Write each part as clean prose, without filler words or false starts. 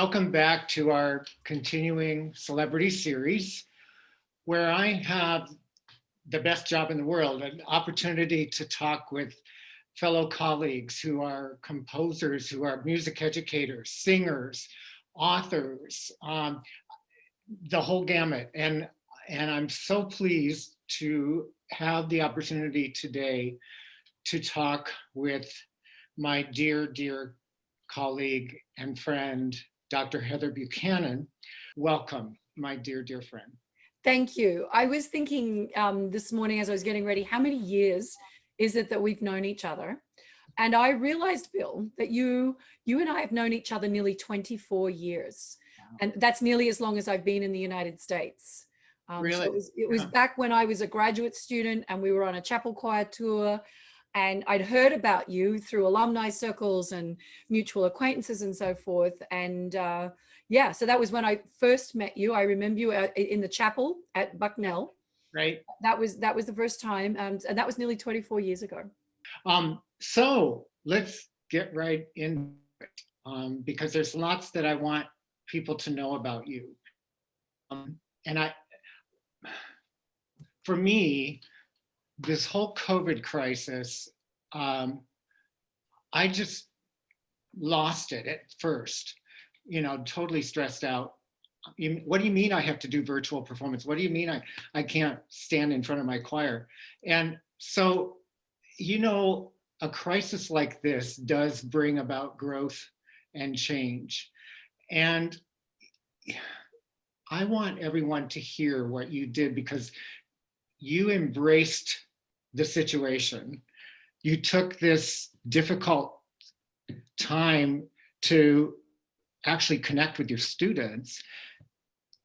welcome back to our continuing celebrity series, where I have the best job in the world, an opportunity to talk with fellow colleagues who are composers, who are music educators, singers, authors, the whole gamut. And I'm so pleased to have the opportunity today to talk with my dear, dear colleague and friend, Dr. Heather Buchanan. Welcome, my dear, dear friend. Thank you. I was thinking this morning as I was getting ready, how many years is it that we've known each other? And I realized, Bill, that you and I have known each other nearly 24 years. Wow. And that's nearly as long as I've been in the United States. Really? So it was back when I was a graduate student and we were on a chapel choir tour. And I'd heard about you through alumni circles and mutual acquaintances and so forth. And yeah, so that was when I first met you. I remember you in the chapel at Buchanan. Right. That was the first time. And that was nearly 24 years ago. So let's get right into it, because there's lots that I want people to know about you. For me, this whole COVID crisis, I just lost it at first, totally stressed out. What do you mean I have to do virtual performance? What do you mean I can't stand in front of my choir? And so, a crisis like this does bring about growth and change. And I want everyone to hear what you did, because you embraced the situation. You took this difficult time to actually connect with your students,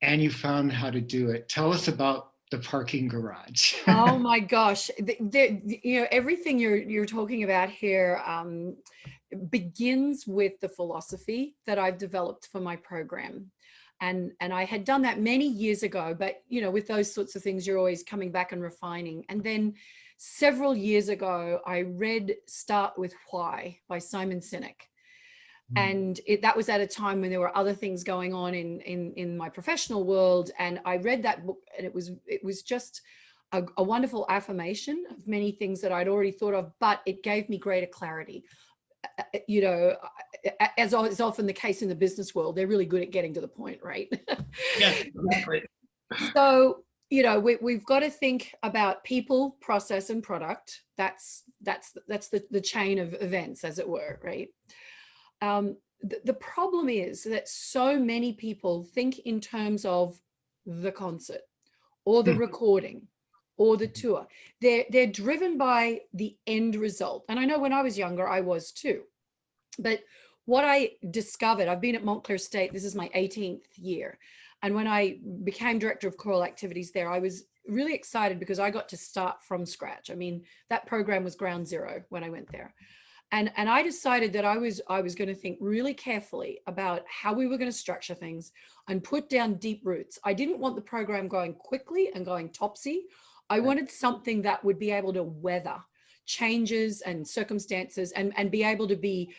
and you found how to do it. Tell us about the parking garage. Oh my gosh. Everything you're talking about here begins with the philosophy that I've developed for my program. And I had done that many years ago, but with those sorts of things, you're always coming back and refining. And then several years ago, I read Start With Why by Simon Sinek. And that was at a time when there were other things going on in my professional world. And I read that book, and it was just a wonderful affirmation of many things that I'd already thought of, but it gave me greater clarity. As is often the case in the business world, they're really good at getting to the point, right? Yeah, exactly. So, we've got to think about people, process, and product. That's the chain of events, as it were, right? The problem is that so many people think in terms of the concert or the recording or the tour. They're driven by the end result. And I know when I was younger, I was too. But what I discovered, I've been at Montclair State, this is my 18th year. And when I became director of choral activities there, I was really excited because I got to start from scratch. I mean, that program was ground zero when I went there. And I decided that I was going to think really carefully about how we were going to structure things and put down deep roots. I didn't want the program going quickly and going topsy. I wanted something that would be able to weather changes and circumstances and be able to be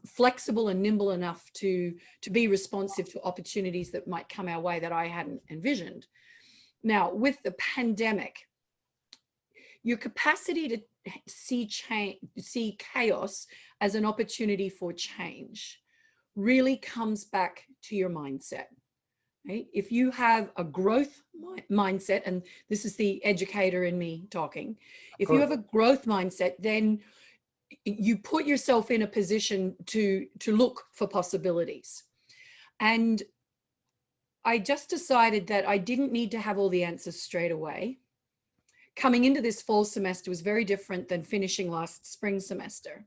flexible and nimble enough to be responsive to opportunities that might come our way that I hadn't envisioned. Now, with the pandemic, your capacity to see chaos as an opportunity for change really comes back to your mindset. Right? If you have a growth mindset, and this is the educator in me talking, if you have a growth mindset, then you put yourself in a position to look for possibilities. And I just decided that I didn't need to have all the answers straight away. Coming into this fall semester was very different than finishing last spring semester.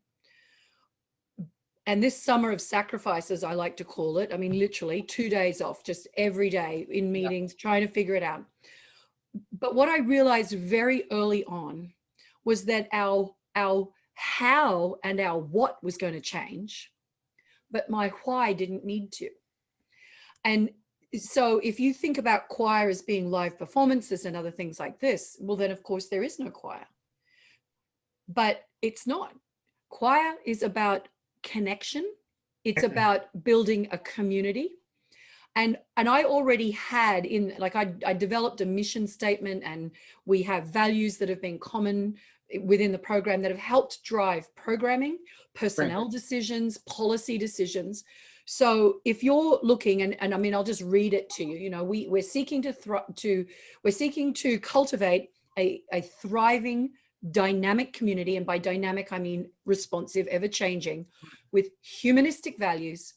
And this summer of sacrifices, I like to call it, I mean, literally 2 days off, just every day in meetings, trying to figure it out. But what I realized very early on was that our how and our what was going to change, but my why didn't need to. And so if you think about choir as being live performances and other things like this, well, then of course there is no choir. But it's not. Choir is about connection It's about building a community. And I already had I developed a mission statement, and we have values that have been common within the program that have helped drive programming, personnel decisions, policy decisions. So if you're looking, and I mean, I'll just read it to you, we're seeking to cultivate a thriving, dynamic community. And by dynamic, I mean responsive, ever changing, with humanistic values,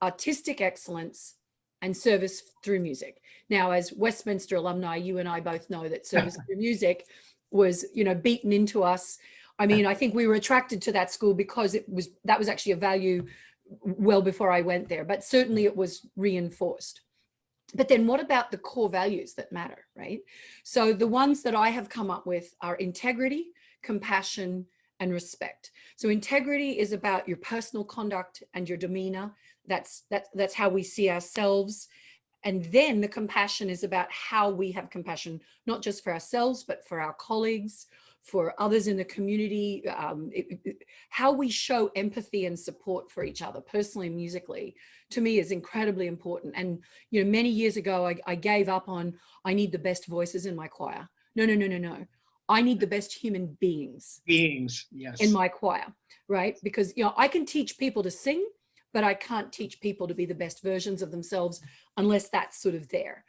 artistic excellence, and service through music. Now, as Westminster alumni, you and I both know that service through music was, beaten into us. I mean, I think we were attracted to that school because that was actually a value well before I went there, but certainly it was reinforced. But then what about the core values that matter, right? So the ones that I have come up with are integrity, compassion, and respect. So integrity is about your personal conduct and your demeanor. That's how we see ourselves. And then the compassion is about how we have compassion, not just for ourselves, but for our colleagues, for others in the community, how we show empathy and support for each other, personally and musically, to me is incredibly important. And, many years ago, I gave up on, I need the best voices in my choir. No. I need the best human beings. Yes. In my choir, right? Because, I can teach people to sing, but I can't teach people to be the best versions of themselves unless that's sort of there.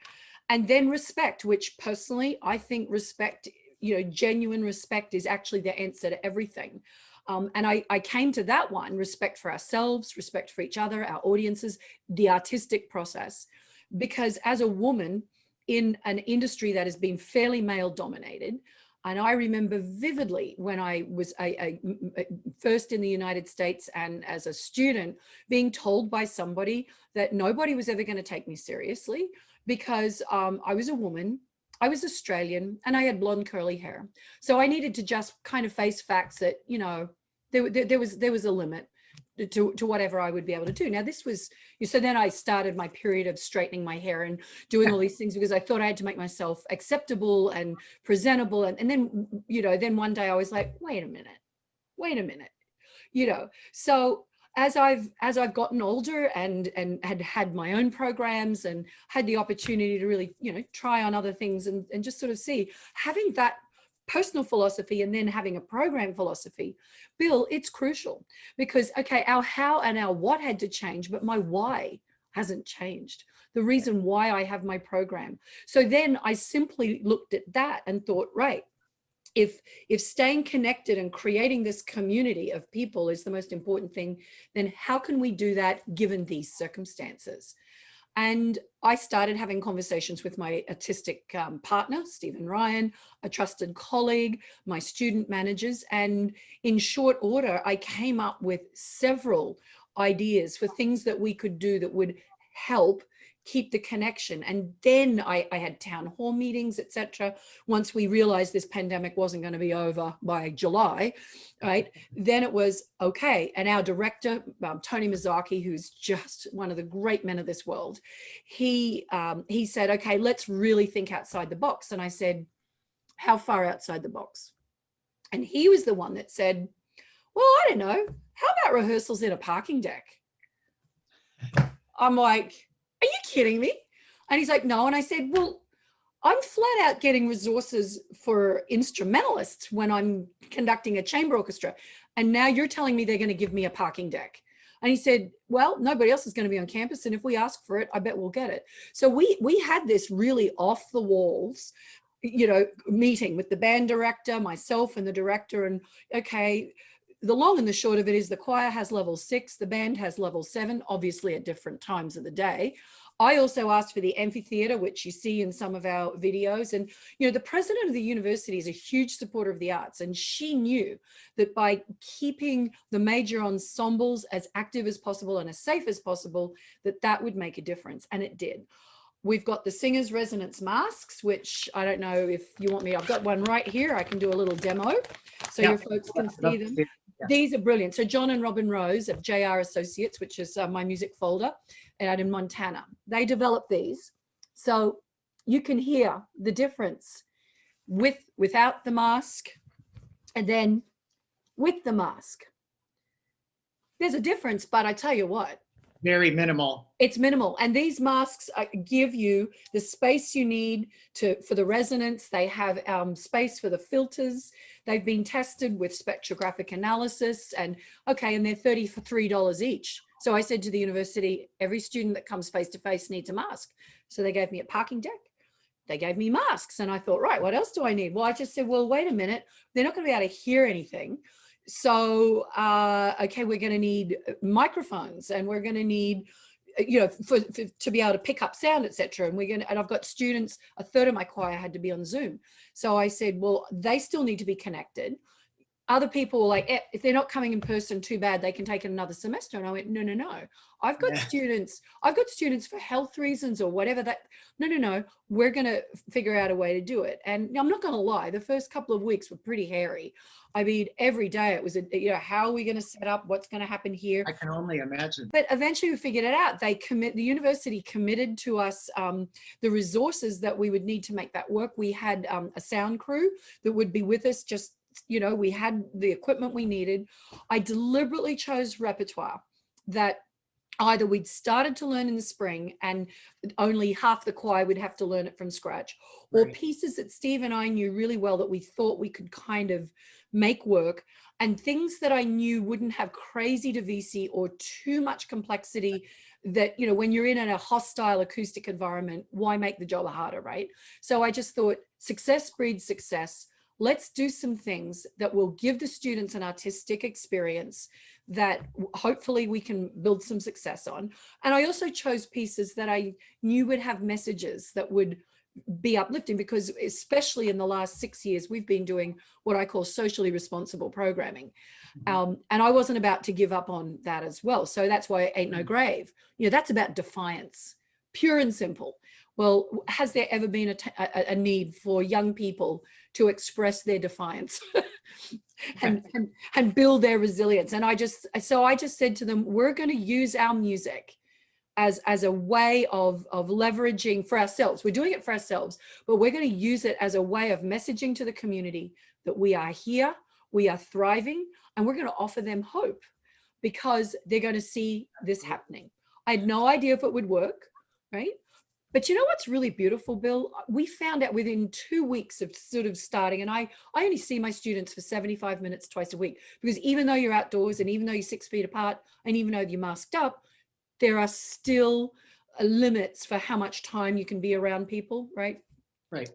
And then respect, which personally, I think respect, genuine respect is actually the answer to everything. And I came to that one, respect for ourselves, respect for each other, our audiences, the artistic process, because as a woman in an industry that has been fairly male dominated, and I remember vividly when I was first in the United States and as a student being told by somebody that nobody was ever going to take me seriously because I was a woman, I was Australian, and I had blonde curly hair. So I needed to just kind of face facts that, there was a limit to whatever I would be able to do. Now this was, so then I started my period of straightening my hair and doing all these things because I thought I had to make myself acceptable and presentable. And then, then one day I was like, wait a minute, so as I've gotten older and had my own programs and had the opportunity to really, try on other things and just sort of see, having that personal philosophy and then having a program philosophy, Bill, it's crucial because, okay, our how and our what had to change, but my why hasn't changed. The reason why I have my program. So then I simply looked at that and thought, right, if staying connected and creating this community of people is the most important thing, then how can we do that given these circumstances? And I started having conversations with my artistic partner, Stephen Ryan, a trusted colleague, my student managers. And in short order, I came up with several ideas for things that we could do that would help keep the connection. And then I had town hall meetings, etc. Once we realized this pandemic wasn't going to be over by July, right? Then it was okay. And our director, Tony Mizaki, who's just one of the great men of this world, he said, okay, let's really think outside the box. And I said, how far outside the box? And he was the one that said, well, I don't know. How about rehearsals in a parking deck? I'm like, are you kidding me? And he's like, no. And I said, well, I'm flat out getting resources for instrumentalists when I'm conducting a chamber orchestra. And now you're telling me they're going to give me a parking deck. And he said, well, nobody else is going to be on campus. And if we ask for it, I bet we'll get it. So we had this really off the walls, meeting with the band director, myself and the director. And okay, the long and the short of it is the choir has level 6, the band has level 7, obviously at different times of the day. I also asked for the amphitheater, which you see in some of our videos. And, the president of the university is a huge supporter of the arts. And she knew that by keeping the major ensembles as active as possible and as safe as possible, that would make a difference. And it did. We've got the singers' resonance masks, which I don't know if you want me, I've got one right here. I can do a little demo so your folks can see them. These are brilliant. So John and Robin Rose of JR Associates, which is my music folder out in Montana, they developed these. So you can hear the difference without the mask and then with the mask. There's a difference, but I tell you what, Very minimal. it's minimal. And these masks give you the space you need for the resonance. They have space for the filters. They've been tested with spectrographic analysis, and okay, and they're $33 each. So I said to the university, every student that comes face to face needs a mask. So they gave me a parking deck. They gave me masks. And I thought, right, what else do I need? Well, I just said, well, wait a minute. They're not going to be able to hear anything. So, okay, we're going to need microphones, and we're going to need, you know, to be able to pick up sound, etc. And and I've got students, a third of my choir had to be on Zoom. So I said, well, they still need to be connected. Other people were like, if they're not coming in person, too bad, they can take it another semester. And I went, no, no, no. I've got students for health reasons or whatever that, no, we're going to figure out a way to do it. And I'm not going to lie, the first couple of weeks were pretty hairy. I mean, every day it was, you know, how are we going to set up? What's going to happen here? I can only imagine. But eventually we figured it out. The university committed to us the resources that we would need to make that work. We had a sound crew that would be with us. Just, you know, we had the equipment we needed. I deliberately chose repertoire that either we'd started to learn in the spring and only half the choir would have to learn it from scratch, or pieces that Steve and I knew really well that we thought we could kind of make work, and things that I knew wouldn't have crazy DVC or too much complexity that, you know, when you're in a hostile acoustic environment, why make the job harder, right? So I just thought success breeds success. Let's do some things that will give the students an artistic experience that hopefully we can build some success on. And I also chose pieces that I knew would have messages that would be uplifting, because especially in the last 6 years, we've been doing what I call socially responsible programming. And I wasn't about to give up on that as well. So that's why Ain't No Grave, you know, that's about defiance, pure and simple. Well, has there ever been a need for young people to express their defiance and build their resilience? And I just said to them, we're going to use our music as a way of leveraging for ourselves. We're doing it for ourselves, but we're going to use it as a way of messaging to the community that we are here, we are thriving, and we're going to offer them hope, because they're going to see this happening. I had no idea if it would work, right? But you know what's really beautiful, Bill? We found out within 2 weeks of sort of starting, and I only see my students for 75 minutes twice a week, because even though you're outdoors and even though you're 6 feet apart and even though you're masked up, there are still limits for how much time you can be around people, right? Right.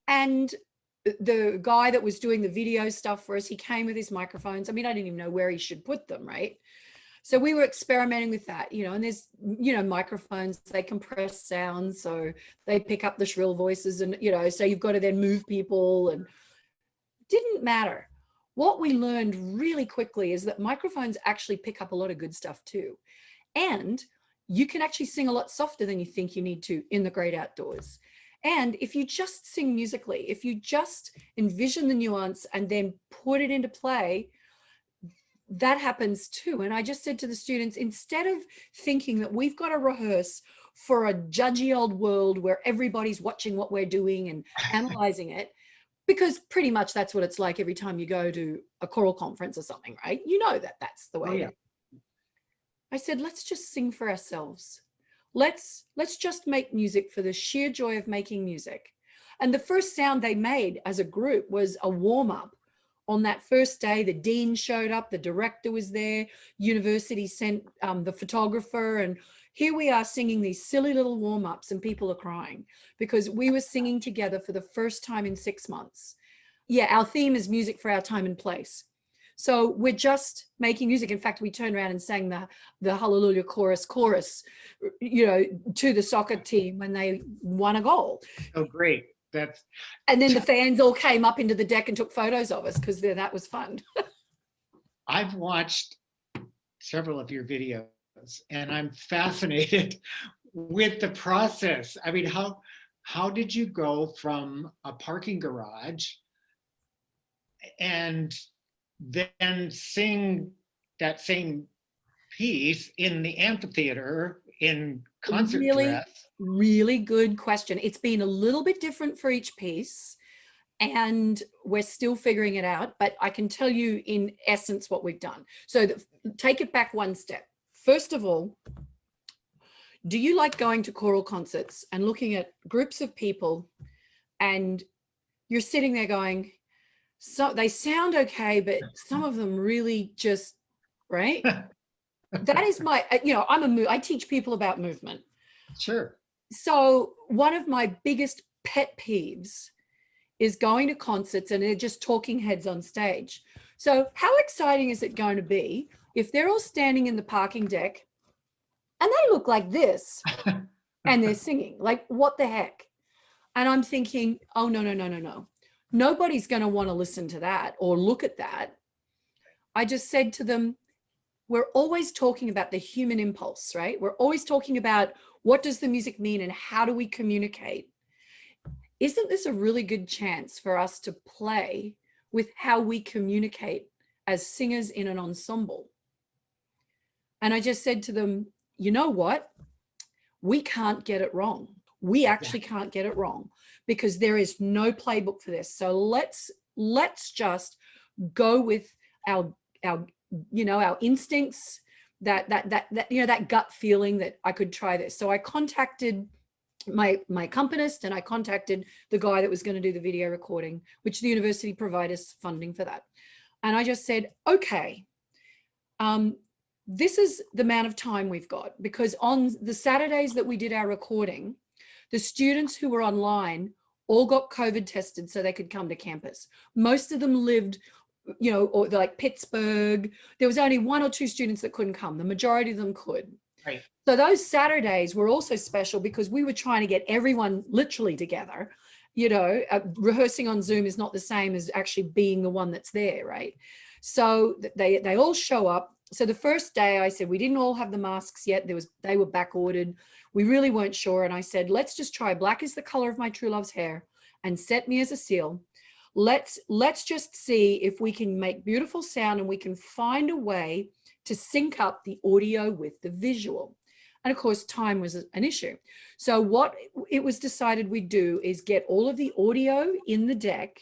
And the guy that was doing the video stuff for us, he came with his microphones. I mean, I didn't even know where he should put them, right? So we were experimenting with that, you know, and there's, you know, microphones, they compress sound, so they pick up the shrill voices, and, you know, so you've got to then move people, and it didn't matter. What we learned really quickly is that microphones actually pick up a lot of good stuff too. And you can actually sing a lot softer than you think you need to in the great outdoors. And if you just sing musically, if you just envision the nuance and then put it into play, that happens too. And I just said to the students, instead of thinking that we've got to rehearse for a judgy old world where everybody's watching what we're doing and analyzing it, because pretty much that's what it's like every time you go to a choral conference or something, right? You know that that's the way. I said, let's just sing for ourselves. Let's just make music for the sheer joy of making music. And the first sound they made as a group was a warm-up. On that first day, the dean showed up, the director was there, university sent the photographer, and here we are singing these silly little warm-ups, and people are crying because we were singing together for the first time in 6 months. Yeah, our theme is music for our time and place. So we're just making music. In fact, we turned around and sang the Hallelujah chorus, you know, to the soccer team when they won a goal. Oh, great. And then the fans all came up into the deck and took photos of us, because that was fun. I've watched several of your videos and I'm fascinated with the process. I mean, how did you go from a parking garage and then sing that same piece in the amphitheater in concert dress? Really good question. It's been a little bit different for each piece. and we're still figuring it out, but I can tell you in essence what we've done. So take it back one step. First of all, do you like going to choral concerts and looking at groups of people and you're sitting there going, so they sound okay, but some of them really just, right? That is my, I teach people about movement. Sure. So one of my biggest pet peeves is going to concerts and they're just talking heads on stage. So how exciting is it going to be if they're all standing in the parking deck and they look like this and they're singing? Like, what the heck? And I'm thinking, oh, no. Nobody's going to want to listen to that or look at that. I just said to them, we're always talking about the human impulse, right? We're always talking about what does the music mean and how do we communicate? Isn't this a really good chance for us to play with how we communicate as singers in an ensemble? And I just said to them, you know what? We can't get it wrong. We actually can't get it wrong because there is no playbook for this. So let's just go with our instincts, that gut feeling that I could try this. So I contacted my accompanist and I contacted the guy that was going to do the video recording, which the university provided us funding for that. And I just said, okay, this is the amount of time we've got, because on the Saturdays that we did our recording, the students who were online all got COVID tested so they could come to campus. Most of them lived, or like Pittsburgh. There was only 1 or 2 students that couldn't come. The majority of them could. Right. So those Saturdays were also special because we were trying to get everyone literally together. Rehearsing on Zoom is not the same as actually being the one that's there, right? So they all show up. So the first day I said, we didn't all have the masks yet. They were back ordered. We really weren't sure. And I said, let's just try black is the color of my true love's hair and set me as a seal. Let's just see if we can make beautiful sound and we can find a way to sync up the audio with the visual. And of course, time was an issue. So what it was decided we'd do is get all of the audio in the deck,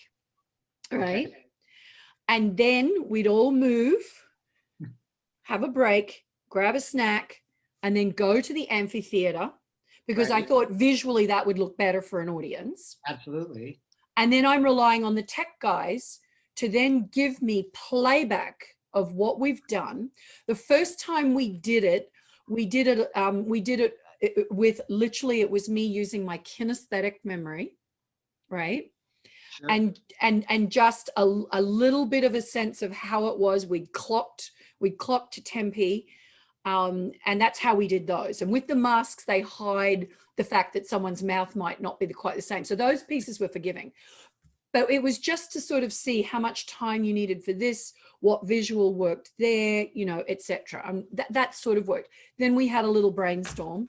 right? Okay. And then we'd all move, have a break, grab a snack, and then go to the amphitheater because right. I thought visually that would look better for an audience. Absolutely. And then I'm relying on the tech guys to then give me playback of what we've done. The first time we did it with literally, it was me using my kinesthetic memory, right? Sure. And just a little bit of a sense of how it was. We'd clocked to Tempe, and that's how we did those. And with the masks, they hide the fact that someone's mouth might not be quite the same. So those pieces were forgiving. But it was just to sort of see how much time you needed for this, what visual worked there, etc. That sort of worked. Then we had a little brainstorm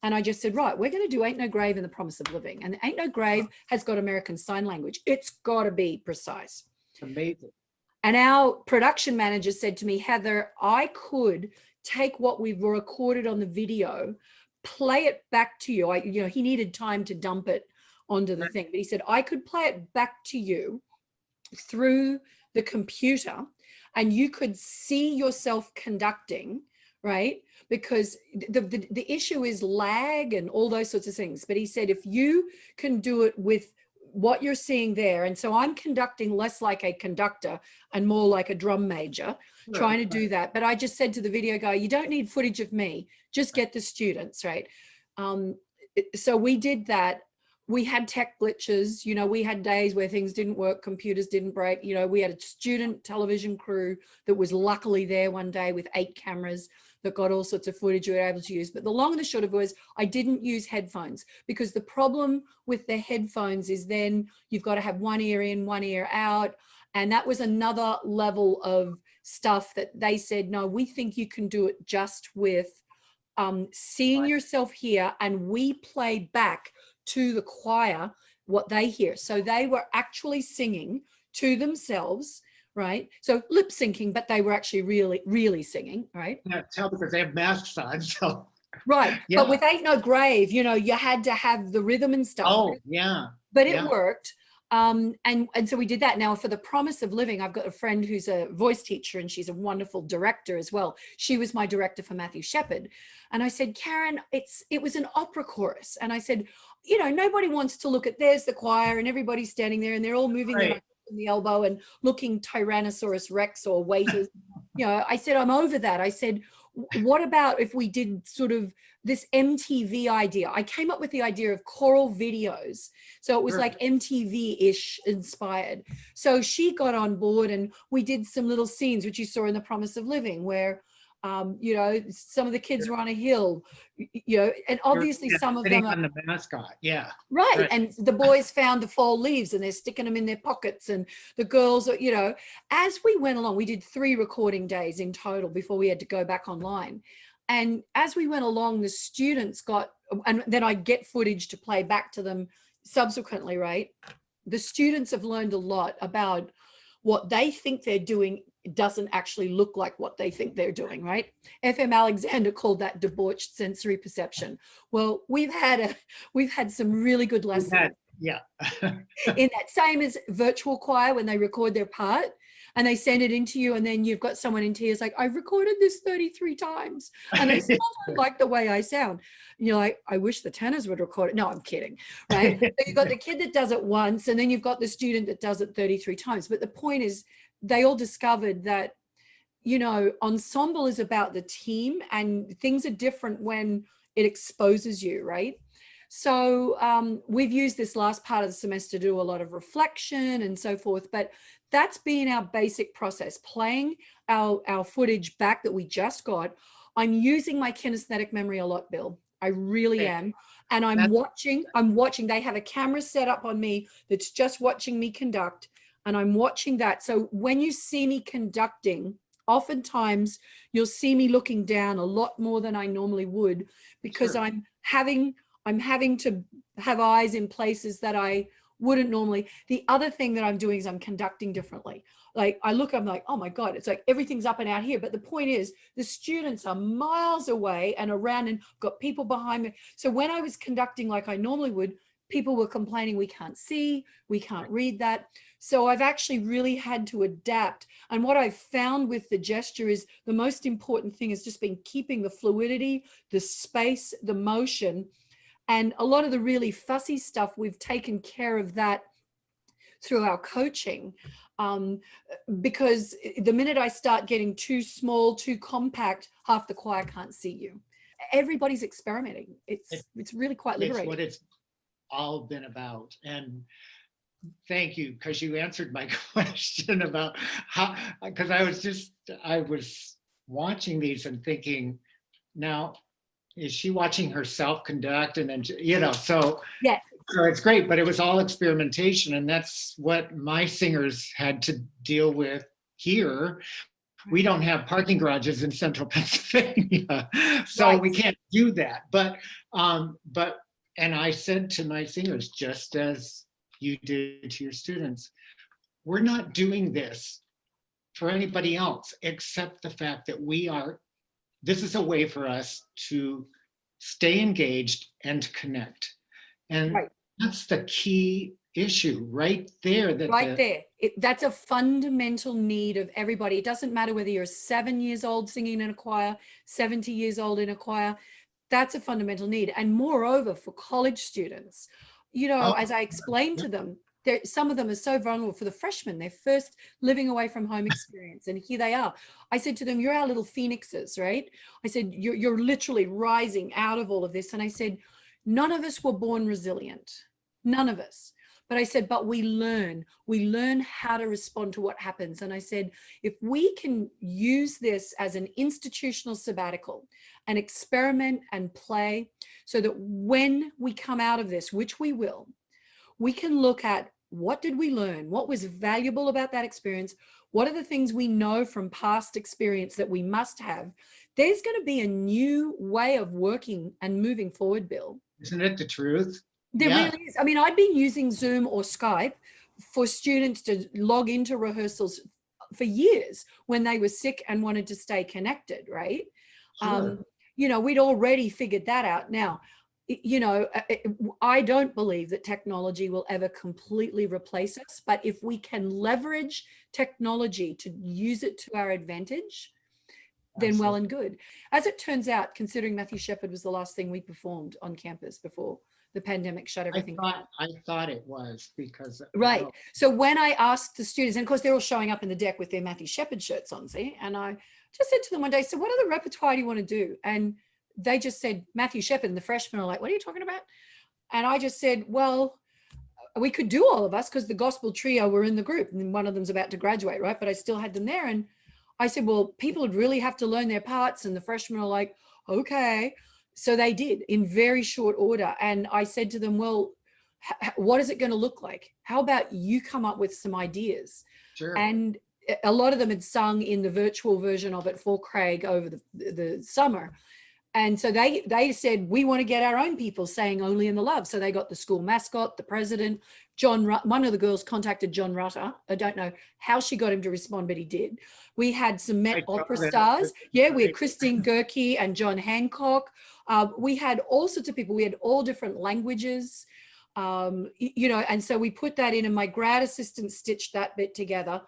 and I just said, right, we're going to do Ain't No Grave and The Promise of Living. And Ain't No Grave has got American Sign Language. It's got to be precise. Amazing. And our production manager said to me, Heather, I could take what we've recorded on the video, play it back to you. He needed time to dump it onto the thing, but he said, I could play it back to you through the computer and you could see yourself conducting, right? Because the issue is lag and all those sorts of things. But he said, if you can do it with what you're seeing there, and so I'm conducting less like a conductor and more like a drum major, trying to do that. But I just said to the video guy, you don't need footage of me, just get the students, right? So we did that. We had tech glitches, we had days where things didn't work, computers didn't break, we had a student television crew that was luckily there one day with 8 cameras that got all sorts of footage we were able to use. But the long and the short of it was I didn't use headphones because the problem with the headphones is then you've got to have one ear in, one ear out. And that was another level of stuff that they said, no, we think you can do it just with seeing yourself here, and we play back to the choir what they hear. So they were actually singing to themselves, right? So lip syncing, but they were actually really singing, right? Yeah, tell because they have masks on, so. Right, yeah. But with Ain't No Grave, you had to have the rhythm and stuff. Oh, yeah. But it worked. And so we did that. Now for the promise of living, I've got a friend who's a voice teacher and she's a wonderful director as well. She was my director for Matthew Shepard. And I said, Karen, it was an opera chorus. And I said, you know, nobody wants to look at, there's the choir and everybody's standing there and they're all moving Right. in the elbow and looking Tyrannosaurus Rex or waiters. You know, I said, I'm over that. I said, what about if we did sort of this MTV idea? I came up with the idea of choral videos. So it was like MTV-ish inspired. So she got on board and we did some little scenes, which you saw in The Promise of Living, where, you know, some of the kids were on a hill, you know, and obviously some of them are on the mascot. Yeah. right. And the boys found the fall leaves and they're sticking them in their pockets, and the girls are, you know, as we went along, we did 3 recording days in total before we had to go back online. And as we went along, the students got, and then I get footage to play back to them subsequently, right? The students have learned a lot about what they think they're doing doesn't actually look like what they think they're doing, right? F.M. Alexander called that debauched sensory perception. Well, we've had some really good lessons. Yeah. In that same as virtual choir, when they record their part and they send it into you, and then you've got someone in tears like, I've recorded this 33 times and I still don't like the way I sound. And you're like, I wish the tenors would record it. No, I'm kidding, right? So you've got the kid that does it once, and then you've got the student that does it 33 times. But the point is, they all discovered that, you know, ensemble is about the team, and things are different when it exposes you, right? So we've used this last part of the semester to do a lot of reflection and so forth, but that's been our basic process, playing our footage back that we just got. I'm using my kinesthetic memory a lot, Bill. I really am. And I'm watching, they have a camera set up on me that's just watching me conduct, and I'm watching that. So when you see me conducting, oftentimes you'll see me looking down a lot more than I normally would, because I'm having to have eyes in places that I wouldn't normally. The other thing that I'm doing is I'm conducting differently. Like I look, I'm like, oh my God, it's like everything's up and out here. But the point is, the students are miles away and around and got people behind me. So when I was conducting like I normally would, people were complaining, we can't see, we can't read that. So I've actually really had to adapt. And what I've found with the gesture is the most important thing has just been keeping the fluidity, the space, the motion. And a lot of the really fussy stuff, we've taken care of that through our coaching, because the minute I start getting too small, too compact, half the choir can't see you. Everybody's experimenting. It's really quite liberating. It's what it's all been about. And thank you, because you answered my question about how, because I was watching these and thinking, now, is she watching herself conduct? And then, you know, so yeah, so it's great, but it was all experimentation. And that's what my singers had to deal with here. We don't have parking garages in central Pennsylvania, so we can't do that. But and I said to my singers, just as you did to your students, we're not doing this for anybody else, except the fact that this is a way for us to stay engaged and to connect. And that's the key issue right there. That's a fundamental need of everybody. It doesn't matter whether you're 7 years old singing in a choir, 70 years old in a choir. That's a fundamental need. And moreover, for college students, you know, as I explained to them, some of them are so vulnerable. For the freshmen, their first living away from home experience, and here they are. I said to them, you're our little phoenixes, right? I said, you're literally rising out of all of this. And I said, none of us were born resilient, none of us. But I said, but we learn how to respond to what happens. And I said, if we can use this as an institutional sabbatical and experiment and play, so that when we come out of this, which we will, we can look at what did we learn? What was valuable about that experience? What are the things we know from past experience that we must have? There's going to be a new way of working and moving forward, Bill. Isn't it the truth? There really is. I mean, I've been using Zoom or Skype for students to log into rehearsals for years when they were sick and wanted to stay connected, right? Sure. You know, we'd already figured that out. Now, I don't believe that technology will ever completely replace us, but if we can leverage technology to use it to our advantage, then well and good. As it turns out, considering Matthew Shepard was the last thing we performed on campus before the pandemic shut everything down. I thought it was because. Right. So when I asked the students, and of course they're all showing up in the deck with their Matthew Shepard shirts on, see, and I just said to them one day, so what other repertoire do you want to do? And they just said Matthew Shepard, and the freshmen are like, what are you talking about? And I just said, well, we could do all of us because the gospel trio were in the group and one of them's about to graduate, right? But I still had them there. And I said, well, people would really have to learn their parts. And the freshmen are like, okay. So they did in very short order. And I said to them, well, what is it going to look like? How about you come up with some ideas? Sure. And a lot of them had sung in the virtual version of it for Craig over the summer. And so they said, we want to get our own people saying Only in the Love. So they got the school mascot, the president, one of the girls contacted John Rutter. I don't know how she got him to respond, but he did. We had some Met Opera stars. Yeah, we had Christine Gerke and John Hancock. We had all sorts of people. We had all different languages, and so we put that in, and my grad assistant stitched that bit together.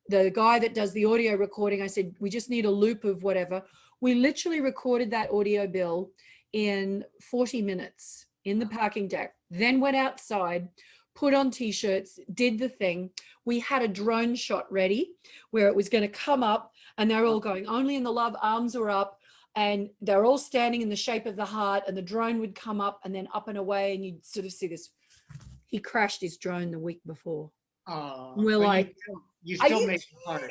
The guy that does the audio recording, I said, we just need a loop of whatever. We literally recorded that audio bill in 40 minutes in the parking deck, then went outside, put on t-shirts, did the thing. We had a drone shot ready where it was going to come up and they're all going, Only in the Love, arms are up. And they're all standing in the shape of the heart, and the drone would come up and then up and away. And you'd sort of see this. He crashed his drone the week before. We're like, you still make it hard.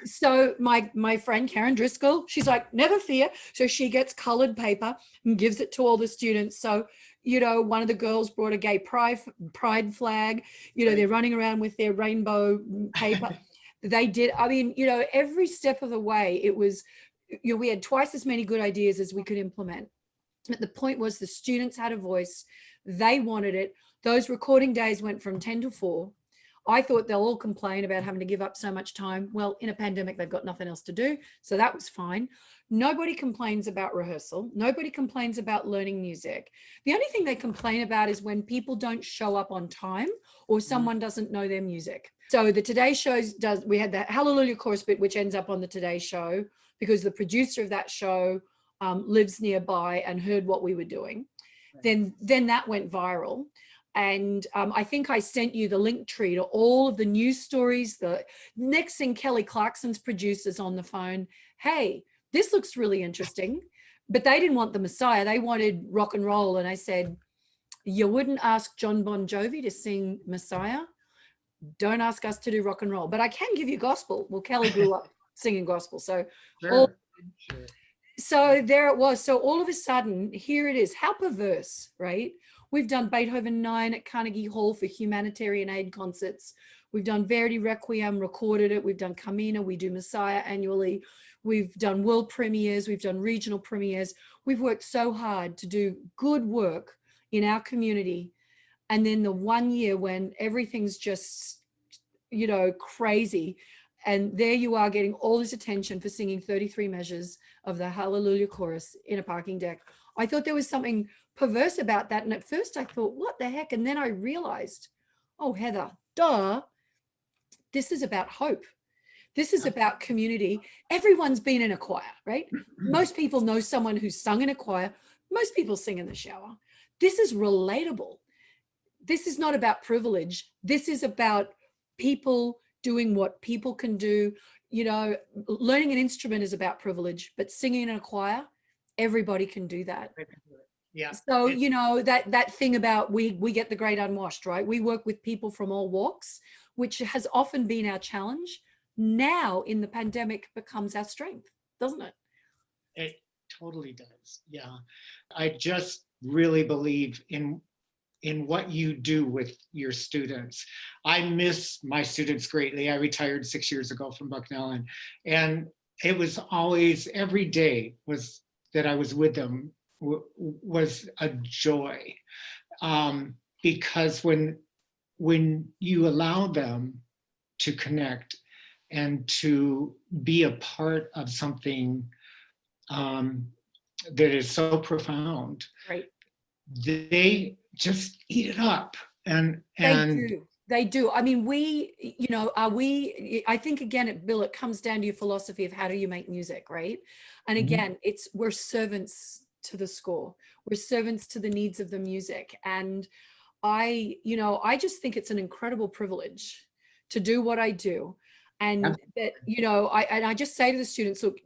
So my friend Karen Driscoll, she's like, never fear. So she gets colored paper and gives it to all the students. So, one of the girls brought a gay pride flag. They're running around with their rainbow paper. They did. I mean, every step of the way, it was, we had twice as many good ideas as we could implement. But the point was the students had a voice. They wanted it. Those recording days went from 10 to 4. I thought they'll all complain about having to give up so much time. Well, in a pandemic, they've got nothing else to do. So that was fine. Nobody complains about rehearsal. Nobody complains about learning music. The only thing they complain about is when people don't show up on time or someone doesn't know their music. So the Today Shows we had the Hallelujah Chorus bit, which ends up on the Today Show because the producer of that show lives nearby and heard what we were doing. Then that went viral. And I think I sent you the link tree to all of the news stories. The next thing, Kelly Clarkson's producers on the phone, hey, this looks really interesting. But they didn't want the Messiah. They wanted rock and roll. And I said, you wouldn't ask John Bon Jovi to sing Messiah. Don't ask us to do rock and roll. But I can give you gospel. Well, Kelly grew up singing gospel. So, sure. So there it was. So all of a sudden, here it is. How perverse, right? We've done Beethoven 9 at Carnegie Hall for humanitarian aid concerts. We've done Verdi Requiem, recorded it. We've done Carmina. We do Messiah annually. We've done world premieres. We've done regional premieres. We've worked so hard to do good work in our community. And then the one year when everything's just, crazy. And there you are getting all this attention for singing 33 measures of the Hallelujah Chorus in a parking deck. I thought there was something perverse about that. And at first I thought, what the heck? And then I realized, oh, Heather, duh, this is about hope. This is about community. Everyone's been in a choir, right? Most people know someone who's sung in a choir. Most people sing in the shower. This is relatable. This is not about privilege. This is about people doing what people can do. Learning an instrument is about privilege, but singing in a choir, everybody can do that. Yeah. So, that thing about we get the great unwashed, right? We work with people from all walks, which has often been our challenge. Now in the pandemic becomes our strength, doesn't it? It totally does. Yeah. I just really believe in what you do with your students. I miss my students greatly. I retired 6 years ago from Buchanan, and it was always, every day was that I was with them was a joy, because when you allow them to connect and to be a part of something that is so profound, right, they just eat it up. They And do. They do. I mean, I think again, Bill, it comes down to your philosophy of how do you make music, right? And Mhm. again, we're servants to the score. We're servants to the needs of the music. And I just think it's an incredible privilege to do what I do. And that, I just say to the students, look,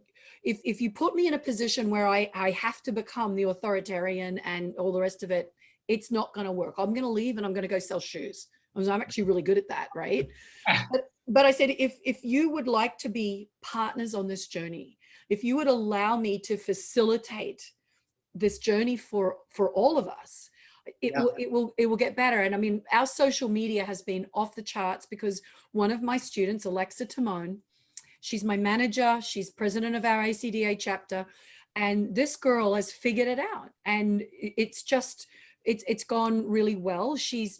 if you put me in a position where I have to become the authoritarian and all the rest of it, it's not going to work. I'm going to leave and I'm going to go sell shoes. I'm actually really good at that, right? But I said, if you would like to be partners on this journey, if you would allow me to facilitate this journey for all of us, Yeah. it will get better. And I mean, our social media has been off the charts because one of my students, Alexa Timone, she's my manager, she's president of our ACDA chapter, and this girl has figured it out, and it's gone really well. She's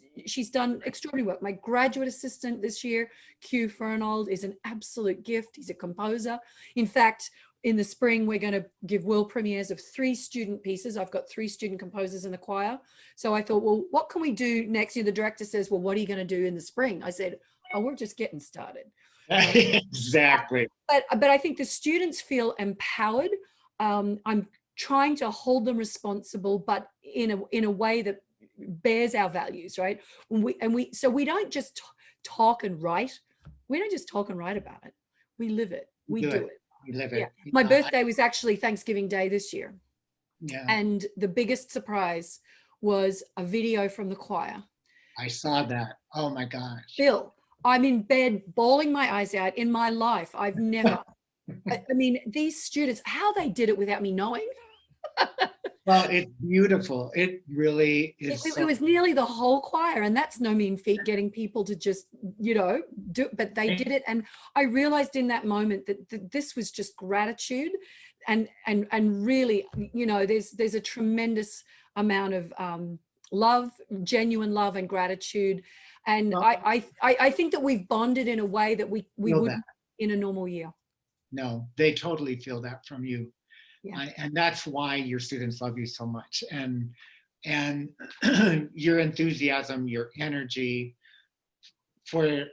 done extraordinary work. My graduate assistant this year, Q Fernald, is an absolute gift. He's a composer. In fact, in the spring, we're going to give world premieres of 3 student pieces. I've got 3 student composers in the choir. So I thought, well, what can we do next year? The director says, well, what are you going to do in the spring? I said, oh, we're just getting started. Exactly. But I think the students feel empowered. I'm trying to hold them responsible, but in a way that bears our values, right? So we don't just talk and write. We don't just talk and write about it. We live it. We Do do it. it. We live Yeah. it. My birthday was actually Thanksgiving Day this year. Yeah. And the biggest surprise was a video from the choir. I saw that. Oh my gosh. Bill, I'm in bed bawling my eyes out. In my life, I've never, I mean, these students, how they did it without me knowing. Well, it's beautiful. It really is It so. was nearly the whole choir, and that's no mean feat, getting people to just, do, but they did it. And I realized in that moment that this was just gratitude, and really, there's a tremendous amount of love, genuine love and gratitude. And Well, I think that we've bonded in a way that we feel wouldn't that. in a normal year. No, they totally feel that from you. Yeah. And that's why your students love you so much. And your enthusiasm, your energy for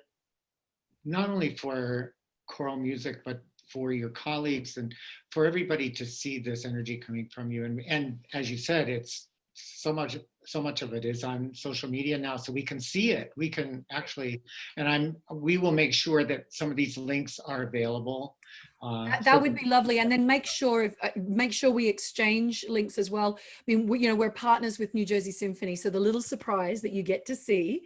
not only for choral music, but for your colleagues and for everybody to see this energy coming from you. And as you said, it's so much of it is on social media now, so we can see it. We can actually, and we will make sure that some of these links are available. That would be lovely. And then make sure we exchange links as well. I mean, we're partners with New Jersey Symphony, so the little surprise that you get to see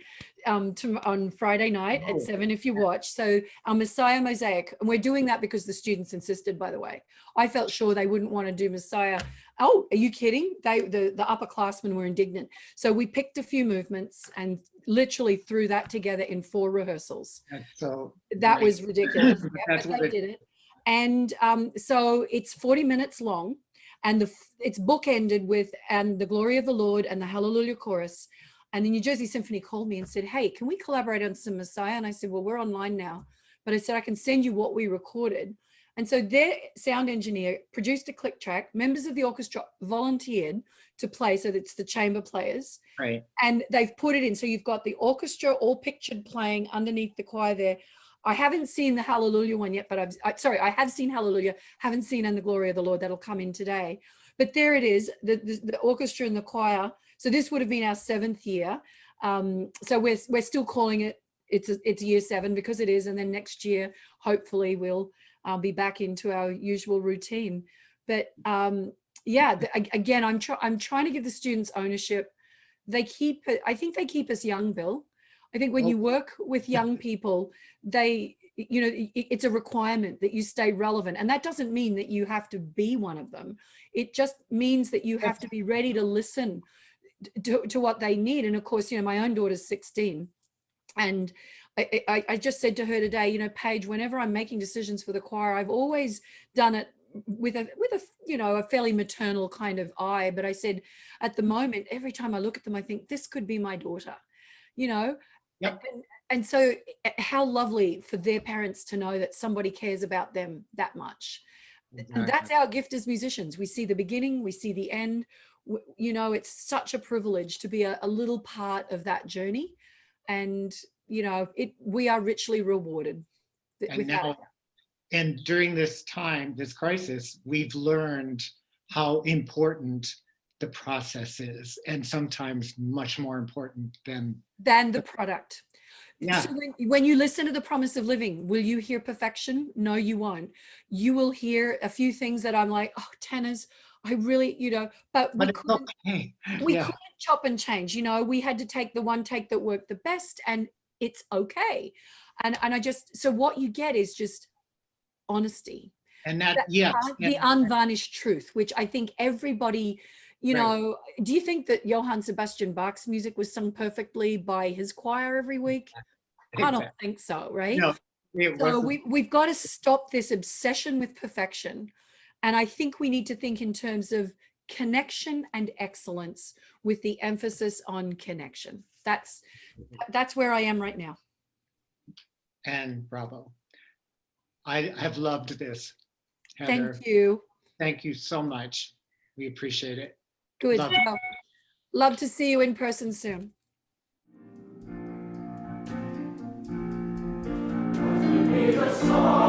on Friday night at 7 if you watch. So our Messiah Mosaic, and we're doing that because the students insisted, by the way. I felt sure they wouldn't want to do Messiah. Oh, are you kidding? The upperclassmen were indignant. So we picked a few movements and literally threw that together in 4 rehearsals. So that was ridiculous. That's but what they did it. And so it's 40 minutes long, and it's bookended with "And the Glory of the Lord" and the Hallelujah chorus. And the New Jersey Symphony called me and said, hey, can we collaborate on some Messiah? And I said, well, we're online now. But I said, I can send you what we recorded. And so their sound engineer produced a click track. Members of the orchestra volunteered to play, so that's the chamber players. right. And they've put it in. So you've got the orchestra all pictured playing underneath the choir there. I haven't seen the Hallelujah one yet, but I have seen Hallelujah, haven't seen "And the Glory of the Lord." That'll come in today. But there it is, the orchestra and the choir. So this would have been our 7th year. So we're still calling it, it's year 7 because it is. And then next year, hopefully we'll be back into our usual routine. But again, I'm trying to give the students ownership. I think they keep us young, Bill. I think when you work with young people, it's a requirement that you stay relevant. And that doesn't mean that you have to be one of them. It just means that you have to be ready to listen to what they need. And of course, my own daughter's 16. And I just said to her today, Paige, whenever I'm making decisions for the choir, I've always done it with a fairly maternal kind of eye. But I said, at the moment, every time I look at them, I think this could be my daughter, Yep. And so how lovely for their parents to know that somebody cares about them that much. Exactly. And that's our gift as musicians. We see the beginning, we see the end, you know, it's such a privilege to be a little part of that journey. And, you know, we are richly rewarded. And now, and during this time, this crisis, we've learned how important the process is, and sometimes much more important than the product. Yeah. So when you listen to The Promise of Living, will you hear perfection? No, you won't. You will hear a few things that I'm like, oh, tenors, I really, you know, but we couldn't, okay. we couldn't chop and change. You know, we had to take the one take that worked the best, and it's okay. And I just, so what you get is just honesty. And that, yes. The unvarnished truth, which I think everybody, you know, do you think that Johann Sebastian Bach's music was sung perfectly by his choir every week? I don't think so, right? No, so we've got to stop this obsession with perfection. And I think we need to think in terms of connection and excellence, with the emphasis on connection. That's where I am right now. And bravo. I have loved this, Heather. Thank you. Thank you so much. We appreciate it. Good. Love to see you in person soon. The song.